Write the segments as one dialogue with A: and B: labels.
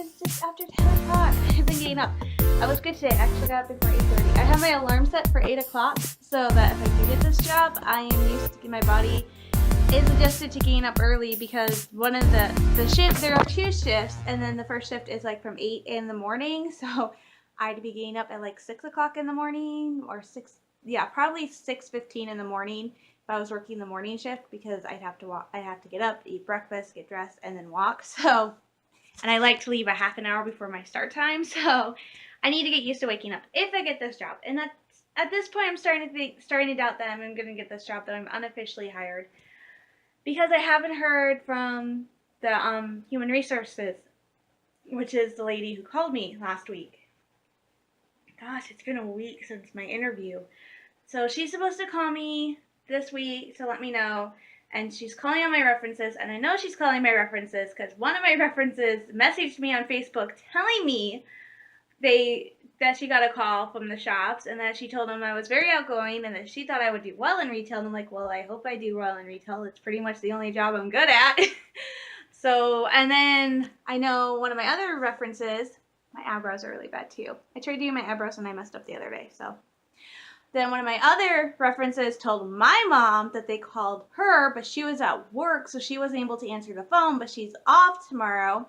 A: it's just after 10 o'clock. I've been getting up. I was good today. I actually got up before 8:30. I have my alarm set for 8 o'clock so that if I do get this job, I am used to, my body is adjusted to getting up early because one of the shift, there are two shifts, and then the first shift is like from 8 in the morning. So I'd be getting up at like 6 o'clock in the morning or 6, yeah, probably 6:15 in the morning if I was working the morning shift because I'd have to walk, I'd have to get up, eat breakfast, get dressed, and then walk. So, and I like to leave a half an hour before my start time. So I need to get used to waking up if I get this job. And that's, at this point, I'm starting to doubt that I'm going to get this job, that I'm unofficially hired, because I haven't heard from the human resources, which is the lady who called me last week. Gosh, it's been a week since my interview. So she's supposed to call me this week to let me know, and she's calling on my references, and I know she's calling my references because one of my references messaged me on Facebook telling me that she got a call from the shops and that she told them I was very outgoing and that she thought I would do well in retail. And I'm like, well, I hope I do well in retail. It's pretty much the only job I'm good at. So, and then I know one of my other references, my eyebrows are really bad too. I tried doing my eyebrows and I messed up the other day. So then one of my other references told my mom that they called her, but she was at work, so she wasn't able to answer the phone, but she's off tomorrow.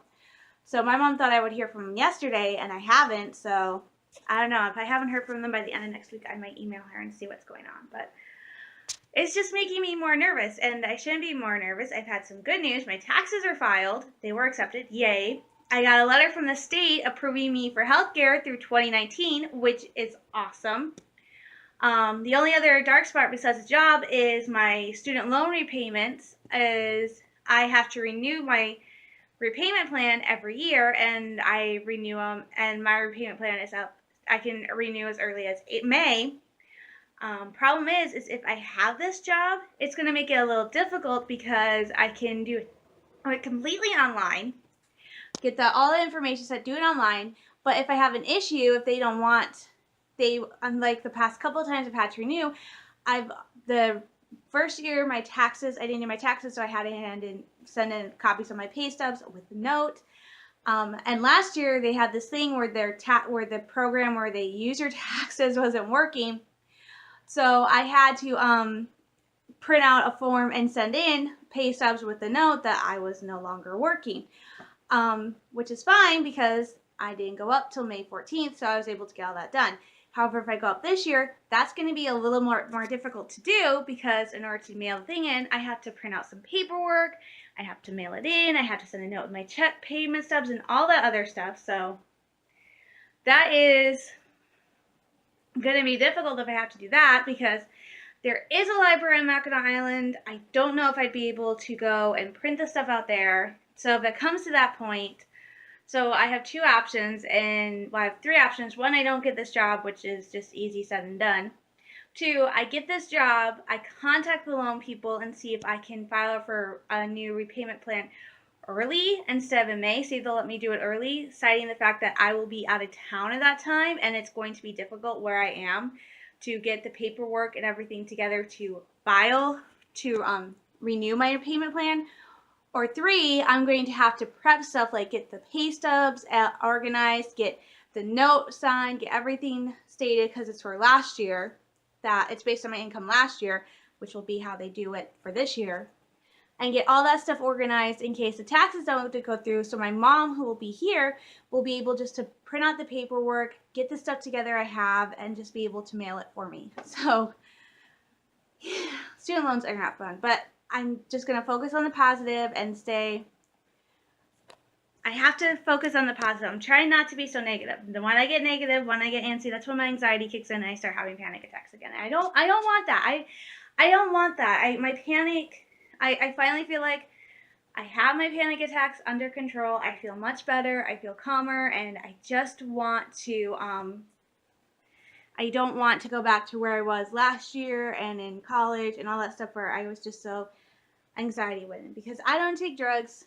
A: So my mom thought I would hear from them yesterday, and I haven't. So I don't know. If I haven't heard from them by the end of next week, I might email her and see what's going on. But it's just making me more nervous, and I shouldn't be more nervous. I've had some good news. My taxes are filed. They were accepted. Yay. I got a letter from the state approving me for healthcare through 2019, which is awesome. The only other dark spot besides the job is my student loan repayments, as I have to renew my repayment plan every year, and I renew them, and my repayment plan is up. I can renew as early as May. Problem is if I have this job, it's going to make it a little difficult because I can do it completely online, get all the information set, do it online. But if I have an issue, if they don't want, unlike the past couple of times I've had to renew, the first year my taxes, I didn't do my taxes, so I had to send in copies of my pay stubs with the note. And last year they had this thing where where the program where they use your taxes wasn't working, so I had to print out a form and send in pay stubs with the note that I was no longer working, which is fine because I didn't go up till May 14th, so I was able to get all that done. However, if I go up this year, that's going to be a little more difficult to do because in order to mail the thing in, I have to print out some paperwork, I have to mail it in, I have to send a note with my check payment stubs and all that other stuff. So that is going to be difficult if I have to do that because there is a library on Mackinac Island. I don't know if I'd be able to go and print the stuff out there. So if it comes to that point, so I have two options, and well, I have three options. One, I don't get this job, which is just easy said and done. Two, I get this job, I contact the loan people and see if I can file for a new repayment plan early instead of in May, see if they'll let me do it early, citing the fact that I will be out of town at that time and it's going to be difficult where I am to get the paperwork and everything together to file to renew my repayment plan. Or three, I'm going to have to prep stuff like get the pay stubs organized, get the note signed, get everything stated because it's for last year, that it's based on my income last year, which will be how they do it for this year, and get all that stuff organized in case the taxes don't go through. So my mom, who will be here, will be able just to print out the paperwork, get the stuff together I have, and just be able to mail it for me. So student loans are not fun, but I'm just going to focus on the positive and I have to focus on the positive. I'm trying not to be so negative. Then when I get negative, when I get antsy, that's when my anxiety kicks in and I start having panic attacks again. I don't want that. I don't want that. My panic, I finally feel like I have my panic attacks under control. I feel much better. I feel calmer, and I just want to, I don't want to go back to where I was last year and in college and all that stuff where I was just so anxiety-ridden, because I don't take drugs.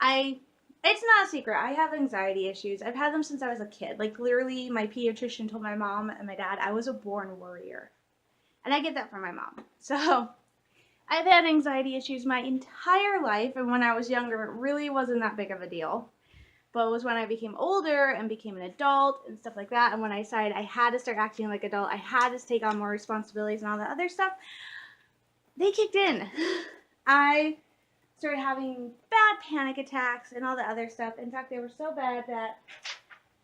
A: It's not a secret. I have anxiety issues. I've had them since I was a kid. Like, literally, my pediatrician told my mom and my dad I was a born worrier. And I get that from my mom. So, I've had anxiety issues my entire life, and when I was younger, it really wasn't that big of a deal. But it was when I became older and became an adult and stuff like that, and when I decided I had to start acting like an adult, I had to take on more responsibilities and all that other stuff, they kicked in. I started having bad panic attacks and all the other stuff. In fact, they were so bad that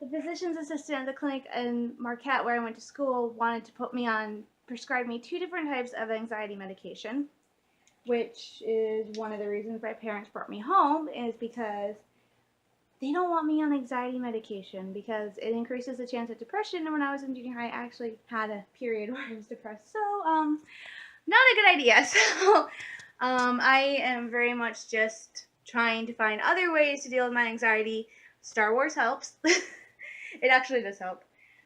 A: the physician's assistant at the clinic in Marquette, where I went to school, wanted to prescribe me 2 different types of anxiety medication, which is one of the reasons my parents brought me home, is because they don't want me on anxiety medication because it increases the chance of depression. And when I was in junior high, I actually had a period where I was depressed. So, not a good idea. So, I am very much just trying to find other ways to deal with my anxiety. Star Wars helps. It actually does help.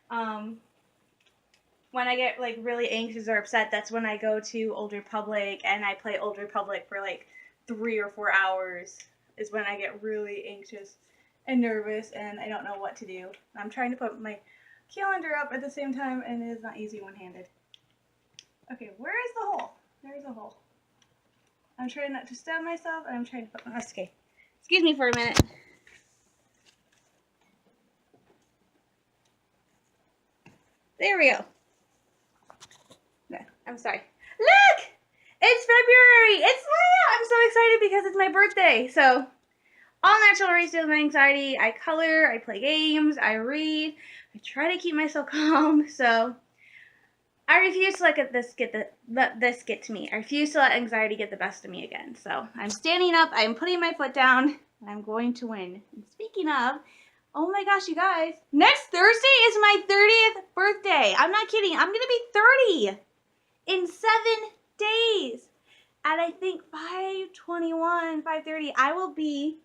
A: When I get like really anxious or upset, that's when I go to Old Republic and I play Old Republic for like 3 or 4 hours, is when I get really anxious and nervous and I don't know what to do. I'm trying to put my calendar up at the same time and it is not easy one-handed. Okay, where is the hole? There's a hole. I'm trying not to stab myself and I'm trying to put my... Okay. Excuse me for a minute. There we go. No, I'm sorry. Look! It's February! It's Maya! I'm so excited because it's my birthday. So, all natural ways to deal with my anxiety. I color, I play games, I read. I try to keep myself calm. So, I refuse to let this get to me. I refuse to let anxiety get the best of me again. So, I'm standing up, I'm putting my foot down, and I'm going to win. And speaking of, oh my gosh, you guys, next Thursday is my 30th birthday. I'm not kidding. I'm going to be 30 in 7 days. At I think 5:21, 5:30, I will be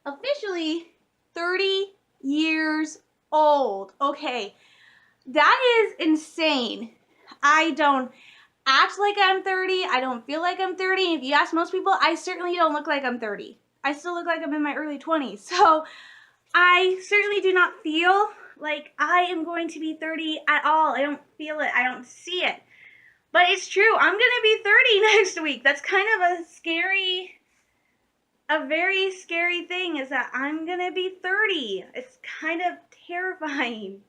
A: officially 30 years old. Okay, that is insane. I don't act like I'm 30. I don't feel like I'm 30. If you ask most people, I certainly don't look like I'm 30. I still look like I'm in my early 20s. So I certainly do not feel like I am going to be 30 at all. I don't feel it. I don't see it. But it's true. I'm going to be 30 next week. That's kind of a very scary thing, is that I'm going to be 30. It's kind of terrifying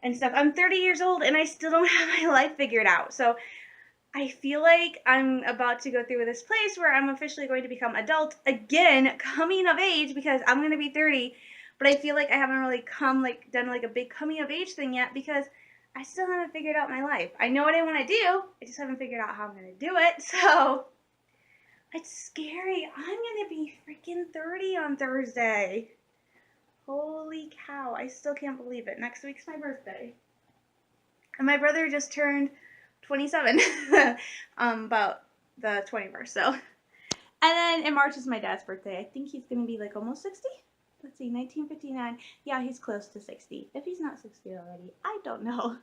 A: and stuff. I'm 30 years old and I still don't have my life figured out. So I feel like I'm about to go through this place where I'm officially going to become adult again, coming of age, because I'm going to be 30. But I feel like I haven't really done a big coming of age thing yet, because I still haven't figured out my life. I know what I want to do. I just haven't figured out how I'm going to do it. So it's scary. I'm going to be freaking 30 on Thursday. Holy cow. I still can't believe it. Next week's my birthday. And my brother just turned 27. About the 21st. So. And then in March is my dad's birthday. I think he's going to be like almost 60. Let's see, 1959. Yeah, he's close to 60. If he's not 60 already, I don't know.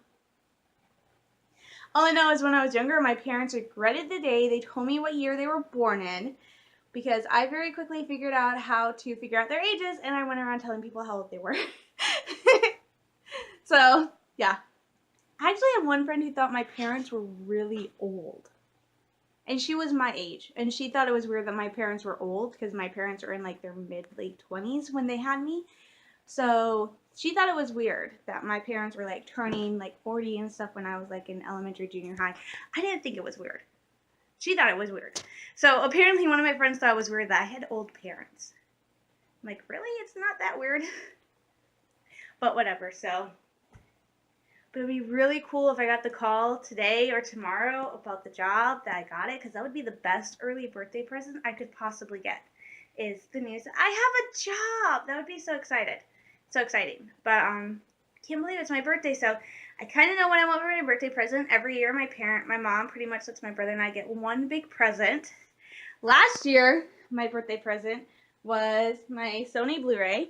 A: All I know is when I was younger, my parents regretted the day they told me what year they were born in, because I very quickly figured out how to figure out their ages, and I went around telling people how old they were. So, yeah. I actually have one friend who thought my parents were really old. And she was my age. And she thought it was weird that my parents were old, because my parents were in like their mid-late 20s when they had me. So she thought it was weird that my parents were like turning like 40 and stuff when I was like in elementary, junior high. I didn't think it was weird. She thought it was weird. So apparently one of my friends thought it was weird that I had old parents. I'm like, really? It's not that weird. But whatever, so. But it would be really cool if I got the call today or tomorrow about the job that I got it, because that would be the best early birthday present I could possibly get, is the news that I have a job. That would be so exciting. But can't believe it's my birthday, so I kind of know what I want for my birthday present. Every year my mom pretty much lets my brother and I get one big present. Last year, my birthday present was my Sony Blu-ray.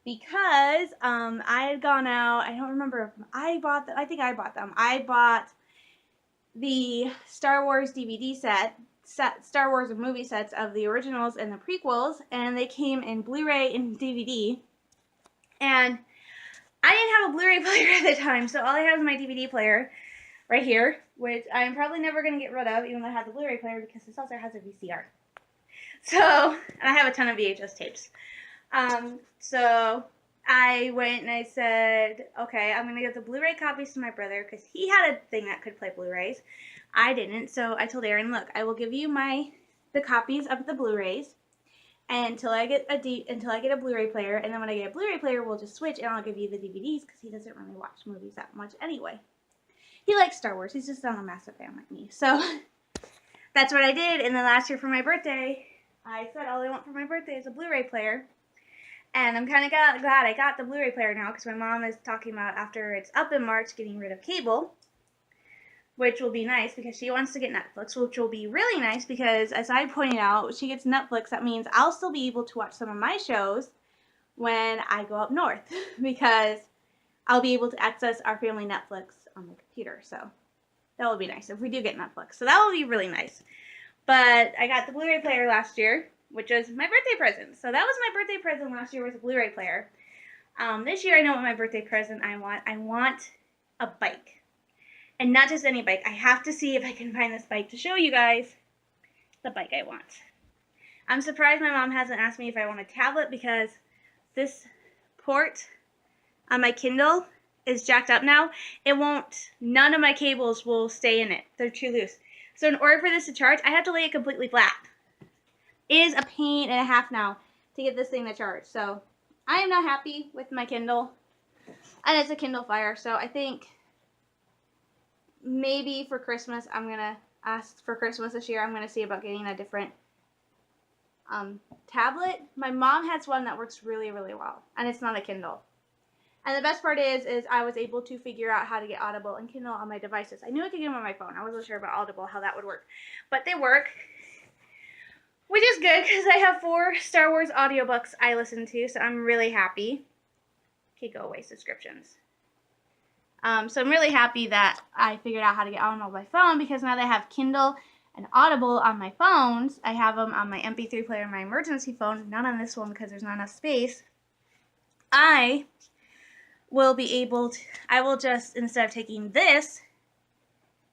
A: Because I had gone out, I don't remember if I bought them. I think I bought them. I bought the Star Wars DVD set, Star Wars movie sets of the originals and the prequels, and they came in Blu-ray and DVD. And I didn't have a Blu-ray player at the time, so all I had was my DVD player right here, which I'm probably never going to get rid of, even though I have the Blu-ray player, because this also has a VCR. So, and I have a ton of VHS tapes. So I went and I said, okay, I'm going to give the Blu-ray copies to my brother because he had a thing that could play Blu-rays. I didn't, so I told Aaron, look, I will give you the copies of the Blu-rays until I get a Blu-ray player, and then when I get a Blu-ray player, we'll just switch, and I'll give you the DVDs because he doesn't really watch movies that much anyway. He likes Star Wars. He's just not a massive fan like me. So that's what I did. And then last year for my birthday, I said all I want for my birthday is a Blu-ray player. And I'm kind of glad I got the Blu-ray player now because my mom is talking about after it's up in March getting rid of cable, which will be nice because she wants to get Netflix, which will be really nice because, as I pointed out, she gets Netflix. That means I'll still be able to watch some of my shows when I go up north because I'll be able to access our family Netflix on my computer. So that will be nice if we do get Netflix. So that will be really nice. But I got the Blu-ray player last year, which was my birthday present. So that was my birthday present last year, was a Blu-ray player. This year I know what my birthday present I want. I want a bike. And not just any bike. I have to see if I can find this bike to show you guys the bike I want. I'm surprised my mom hasn't asked me if I want a tablet because this port on my Kindle is jacked up now. None of my cables will stay in it. They're too loose. So in order for this to charge, I have to lay it completely flat. It is a pain and a half now to get this thing to charge. So I am not happy with my Kindle. And it's a Kindle Fire, so I think maybe for Christmas, I'm going to ask for Christmas this year. I'm going to see about getting a different tablet. My mom has one that works really, really well, and it's not a Kindle. And the best part is I was able to figure out how to get Audible and Kindle on my devices. I knew I could get them on my phone. I wasn't sure about Audible, how that would work. But they work, which is good because I have 4 Star Wars audiobooks I listen to, so I'm really happy. Okay, go away, subscriptions. So I'm really happy that I figured out how to get on my phone because now that I have Kindle and Audible on my phones, I have them on my MP3 player and my emergency phone, not on this one because there's not enough space. I will just, instead of taking this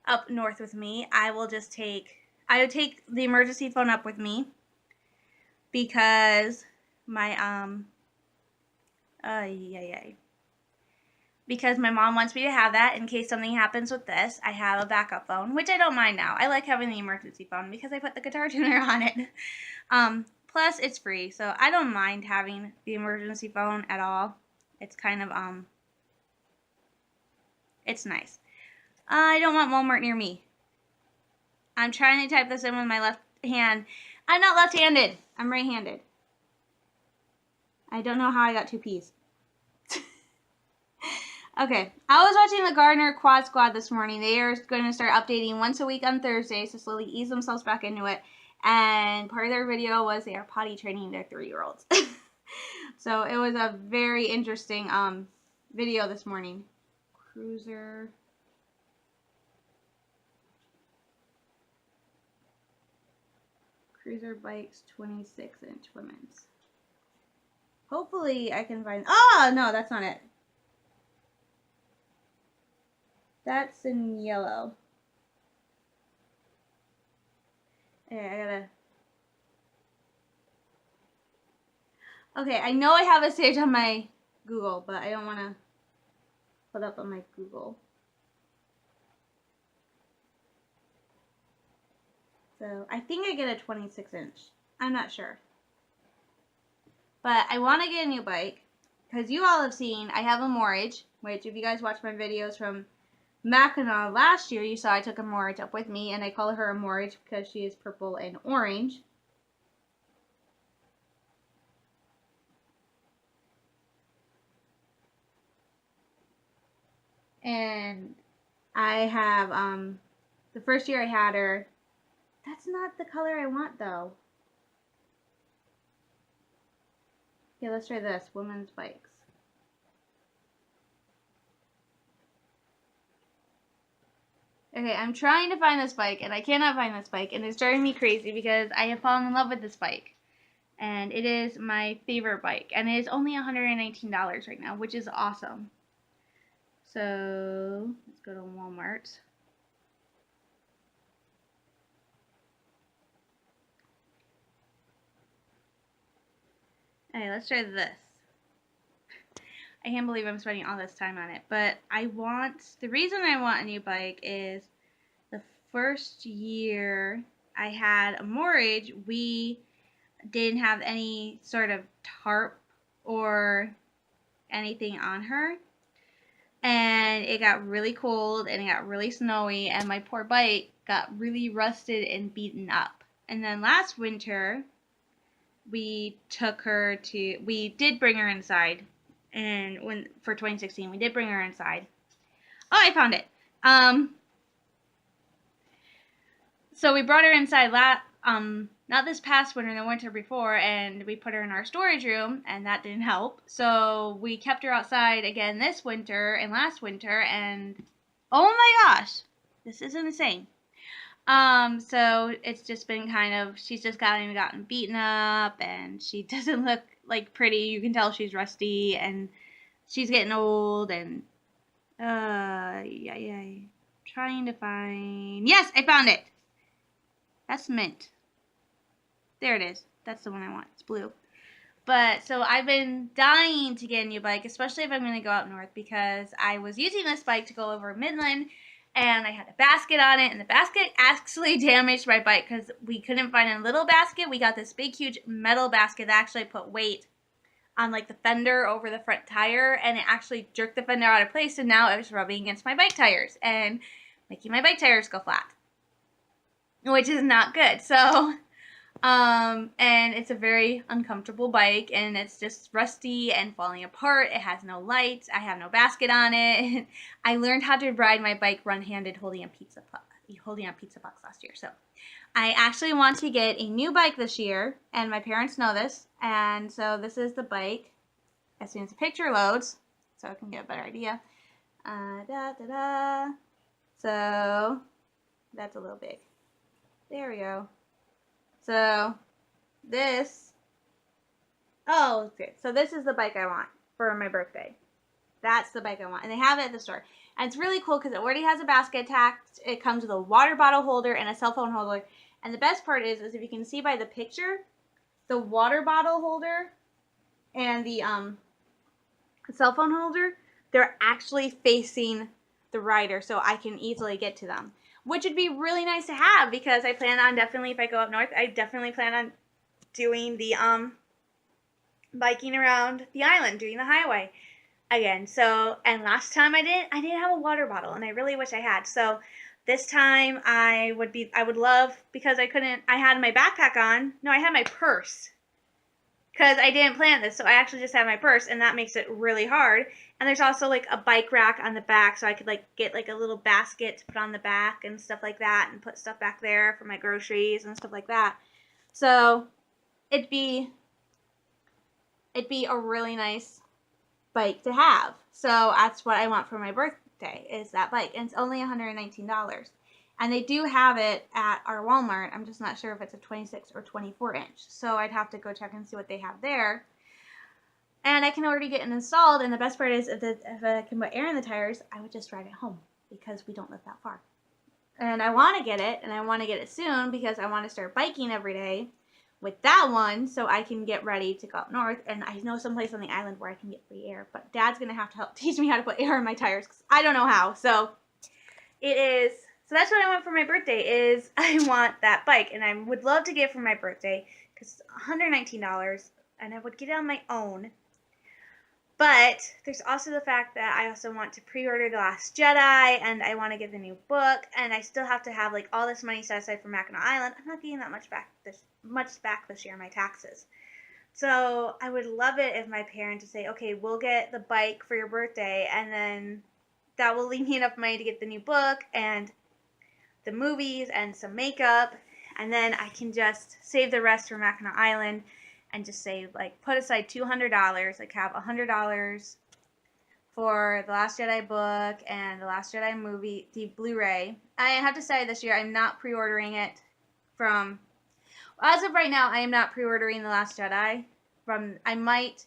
A: up north with me, I would take the emergency phone up with me because because my mom wants me to have that in case something happens with this. I have a backup phone, which I don't mind now. I like having the emergency phone because I put the guitar tuner on it. Plus, it's free, so I don't mind having the emergency phone at all. It's kind of, it's nice. I don't want Walmart near me. I'm trying to type this in with my left hand. I'm not left-handed. I'm right-handed. I don't know how I got 2 P's. Okay, I was watching the Gardner Quad Squad this morning. They are going to start updating once a week on Thursdays to slowly ease themselves back into it. And part of their video was they are potty training their 3-year-olds. So it was a very interesting video this morning. Cruiser bikes, 26-inch women's. Hopefully I can find... Oh, no, that's not it. That's in yellow. Okay, Okay, I know I have it saved on my Google, but I don't want to put up on my Google. So I think I get a 26-inch. I'm not sure. But I want to get a new bike because you all have seen I have a Morage, which if you guys watch my videos from Mackinac last year, you saw I took a Morage up with me, and I call her a Morage because she is purple and orange. And I have, the first year I had her, that's not the color I want though. Okay, let's try this, women's bikes. Okay, I'm trying to find this bike, and I cannot find this bike, and it's driving me crazy because I have fallen in love with this bike. And it is my favorite bike, and it is only $119 right now, which is awesome. So, let's go to Walmart. Okay, let's try this. I can't believe I'm spending all this time on it, but the reason I want a new bike is the first year I had a mortgage, we didn't have any sort of tarp or anything on her. And it got really cold and it got really snowy, and my poor bike got really rusted and beaten up. And then last winter, we did bring her inside. And for 2016, we did bring her inside. Oh, I found it. So we brought her inside not this past winter, the winter before, and we put her in our storage room, and that didn't help. So we kept her outside again this winter and last winter, and oh my gosh, this is insane. So it's just been she's just gotten beaten up, and she doesn't look like pretty. You can tell she's rusty, and she's getting old, and trying to find. Yes, I found it. That's mint. There it is. That's the one I want. It's blue. But so I've been dying to get a new bike, especially if I'm going to go up north, because I was using this bike to go over Midland, and I had a basket on it, and the basket actually damaged my bike because we couldn't find a little basket. We got this big, huge metal basket that actually put weight on like the fender over the front tire, and it actually jerked the fender out of place, and now it was rubbing against my bike tires and making my bike tires go flat, which is not good. So and it's a very uncomfortable bike, and it's just rusty and falling apart. It has no lights. I have no basket on it. I learned how to ride my bike one-handed holding a pizza box last year. So I actually want to get a new bike this year, and my parents know this. And so this is the bike as soon as the picture loads, so I can get a better idea. So that's a little big. There we go. So this is the bike I want for my birthday. That's the bike I want. And they have it at the store. And it's really cool because it already has a basket attached. It comes with a water bottle holder and a cell phone holder. And the best part is if you can see by the picture, the water bottle holder and the cell phone holder, they're actually facing the rider, so I can easily get to them. Which would be really nice to have, because I plan on definitely, if I go up north, I definitely plan on doing the biking around the island, doing the highway again. So, and last time I didn't have a water bottle, and I really wish I had. So this time I would love, because I had my backpack on. No, I had my purse, because I didn't plan this, so I actually just had my purse, and that makes it really hard. And there's also like a bike rack on the back, so I could like get like a little basket to put on the back and stuff like that, and put stuff back there for my groceries and stuff like that. So it'd be a really nice bike to have. So that's what I want for my birthday, is that bike. And it's only $119. And they do have it at our Walmart. I'm just not sure if it's a 26 or 24 inch. So I'd have to go check and see what they have there. And I can already get it installed. And the best part is, if I can put air in the tires, I would just ride it home, because we don't live that far. And I want to get it, and I want to get it soon, because I want to start biking every day with that one, so I can get ready to go up north. And I know someplace on the island where I can get free air. But Dad's going to have to help teach me how to put air in my tires, because I don't know how. So that's what I want for my birthday, is I want that bike. And I would love to get it for my birthday, because it's $119, and I would get it on my own. But there's also the fact that I also want to pre-order The Last Jedi, and I want to get the new book, and I still have to have like all this money set aside for Mackinac Island. I'm not getting that much back this year in my taxes. So I would love it if my parents would say, okay, we'll get the bike for your birthday, and then that will leave me enough money to get the new book and the movies and some makeup, and then I can just save the rest for Mackinac Island. And just say, like, put aside $200, like have $100 for The Last Jedi book and The Last Jedi movie, the Blu-ray. I have to say, this year I'm not pre-ordering it as of right now, I am not pre-ordering The Last Jedi. I might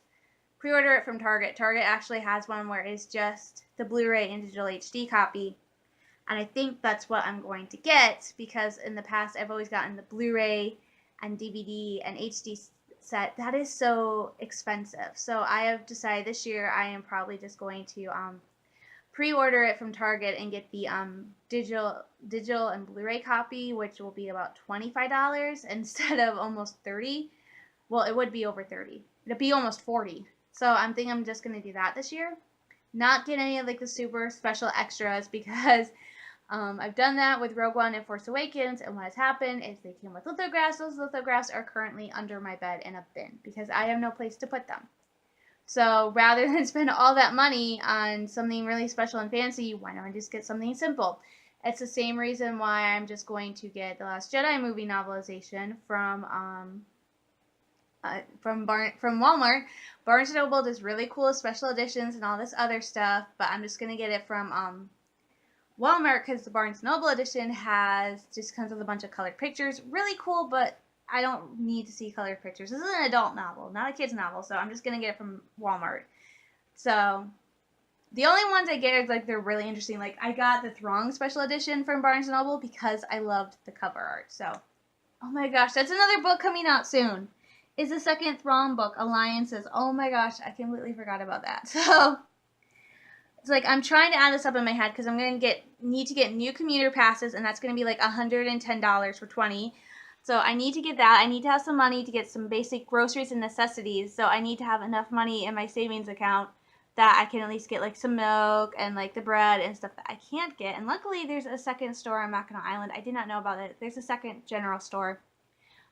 A: pre-order it from Target. Target actually has one where it's just the Blu-ray and digital HD copy. And I think that's what I'm going to get, because in the past I've always gotten the Blu-ray and DVD and HD set, that is so expensive. So I have decided this year I am probably just going to pre-order it from Target and get the digital and Blu-ray copy, which will be about $25 instead of almost 30. Well, it would be over 30. It'd be almost 40. So I'm thinking I'm just gonna do that this year. Not get any of like the super special extras because I've done that with Rogue One and Force Awakens, and what has happened is they came with lithographs. Those lithographs are currently under my bed in a bin because I have no place to put them. So rather than spend all that money on something really special and fancy, why not just get something simple? It's the same reason why I'm just going to get the Last Jedi movie novelization from Walmart. Barnes & Noble does really cool special editions and all this other stuff, but I'm just gonna get it from Walmart because the Barnes & Noble edition just comes with a bunch of colored pictures. Really cool, but I don't need to see colored pictures. This is an adult novel, not a kid's novel, so I'm just going to get it from Walmart. So the only ones I get are like they're really interesting. Like I got the Throng special edition from Barnes & Noble because I loved the cover art. So, oh my gosh, that's another book coming out soon. Is the second Throng book, Alliances. Oh my gosh, I completely forgot about that. So it's like I'm trying to add this up in my head because I'm going to need to get new commuter passes, and that's going to be like $110 for 20. So I need to get that. I need to have some money to get some basic groceries and necessities. So I need to have enough money in my savings account that I can at least get like some milk and like the bread and stuff that I can't get. And luckily there's a second store on Mackinac Island. I did not know about it. There's a second general store.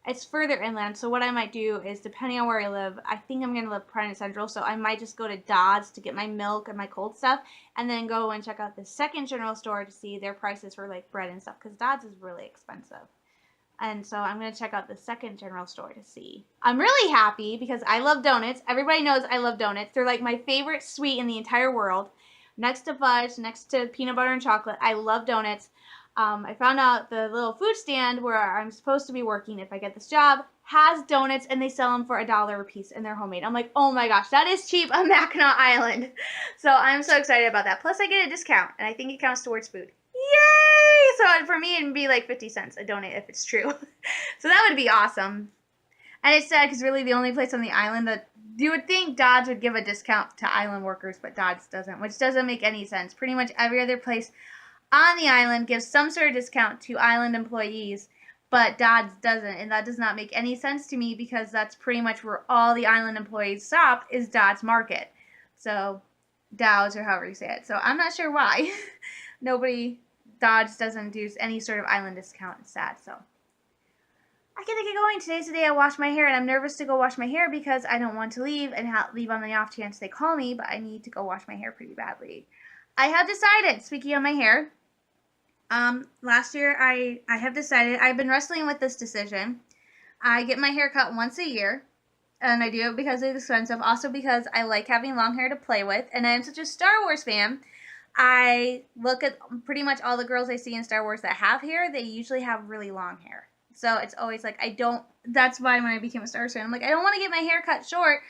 A: It's further inland. So what I might do is, depending on where I live, I think I'm going to live pretty central. So I might just go to Dodds to get my milk and my cold stuff, and then go and check out the second general store to see their prices for like bread and stuff. Because Dodds is really expensive. And so I'm going to check out the second general store to see. I'm really happy because I love donuts. Everybody knows I love donuts. They're like my favorite sweet in the entire world. Next to fudge, next to peanut butter and chocolate. I love donuts. I found out the little food stand where I'm supposed to be working if I get this job has donuts, and they sell them for $1 a piece, and they're homemade. I'm like, oh my gosh, that is cheap on Mackinac Island. So I'm so excited about that. Plus I get a discount, and I think it counts towards food. Yay! So for me, it'd be like 50 cents a donut if it's true. So that would be awesome. And it's sad because really the only place on the island that you would think Dodds would give a discount to island workers, but Dodds doesn't, which doesn't make any sense. Pretty much every other place on the island gives some sort of discount to island employees, but Dodds doesn't. And that does not make any sense to me because that's pretty much where all the island employees shop is Dodds Market. So Dow's, or however you say it. So I'm not sure why Dodge doesn't do any sort of island discount. It's sad. So I gotta get going. Today's the day I wash my hair, and I'm nervous to go wash my hair because I don't want to leave and leave on the off chance they call me, but I need to go wash my hair pretty badly. I have decided, speaking of my hair, last year I have decided, I've been wrestling with this decision. I get my hair cut once a year, and I do it because it's expensive, also because I like having long hair to play with, and I'm such a Star Wars fan. I look at pretty much all the girls I see in Star Wars that have hair, they usually have really long hair. So it's always like, that's why when I became a Star Wars fan, I'm like, I don't want to get my hair cut short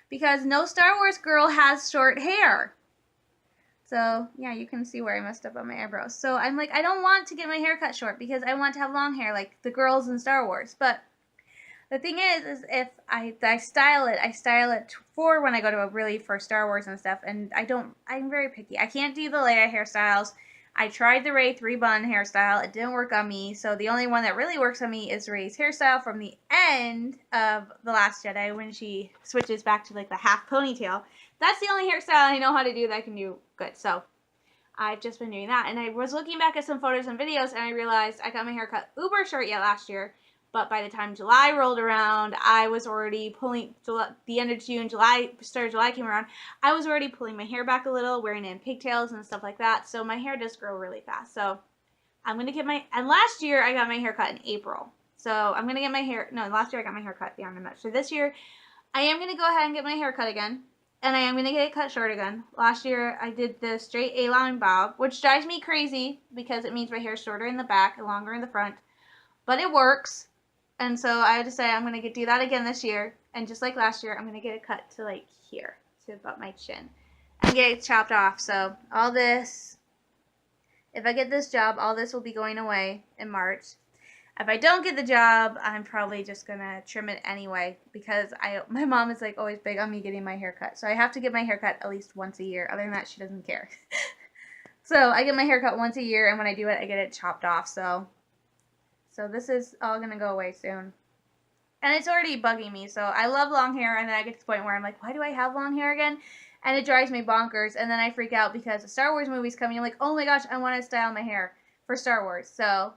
A: because no Star Wars girl has short hair. So yeah, you can see where I messed up on my eyebrows. So I'm like, I don't want to get my hair cut short because I want to have long hair like the girls in Star Wars. But the thing is if I style it for when I go to a really for Star Wars and stuff, and I'm very picky. I can't do the Leia hairstyles. I tried the Rey 3-bun hairstyle. It didn't work on me. So the only one that really works on me is Rey's hairstyle from the end of The Last Jedi when she switches back to like the half ponytail. That's the only hairstyle I know how to do that I can do good. So I've just been doing that. And I was looking back at some photos and videos, and I realized I got my hair cut uber short yet last year. But by the time July rolled around, I was already pulling, the end of June, start of July came around, I was already pulling my hair back a little, wearing it in pigtails and stuff like that. So my hair does grow really fast. So I'm going to get and last year I got my hair cut in April. So I'm going to get my hair, no, last year I got my hair cut beyond a match. So this year I am going to go ahead and get my hair cut again. And I am going to get it cut short again. Last year I did the straight A-line bob, which drives me crazy because it means my hair is shorter in the back and longer in the front. But it works. And so I decided I'm going to do that again this year. And just like last year, I'm going to get it cut to like here, to about my chin, and get it chopped off. So all this, if I get this job, all this will be going away in March. If I don't get the job, I'm probably just gonna trim it anyway because my mom is like always big on me getting my hair cut. So I have to get my hair cut at least once a year. Other than that, she doesn't care. So I get my hair cut once a year, and when I do it, I get it chopped off. So this is all gonna go away soon. And it's already bugging me. So I love long hair, and then I get to the point where I'm like, why do I have long hair again? And it drives me bonkers. And then I freak out because the Star Wars movie's coming. I'm like, oh my gosh, I want to style my hair for Star Wars. So,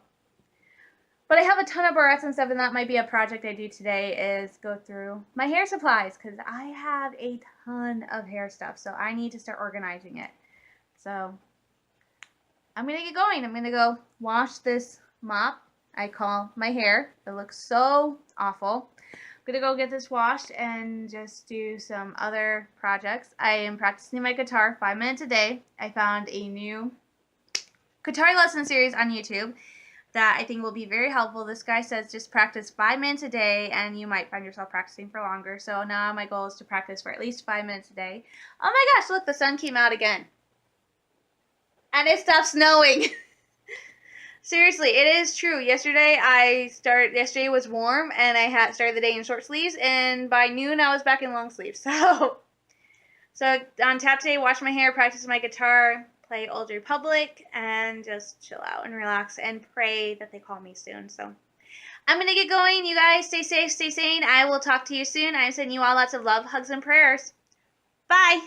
A: but I have a ton of barrettes and stuff, and that might be a project I do today is go through my hair supplies because I have a ton of hair stuff. So I need to start organizing it. So I'm going to get going. I'm going to go wash this mop I call my hair. It looks so awful. I'm going to go get this washed and just do some other projects. I am practicing my guitar 5 minutes a day. I found a new guitar lesson series on YouTube that I think will be very helpful. This guy says just practice 5 minutes a day and you might find yourself practicing for longer. So now my goal is to practice for at least 5 minutes a day. Oh my gosh, look, the sun came out again. And it stopped snowing. Seriously, it is true. Yesterday was warm and I started the day in short sleeves, and by noon I was back in long sleeves. So on tap today, wash my hair, practice my guitar, play Old Republic, and just chill out and relax and pray that they call me soon. So I'm going to get going. You guys stay safe, stay sane. I will talk to you soon. I'm sending you all lots of love, hugs, and prayers. Bye.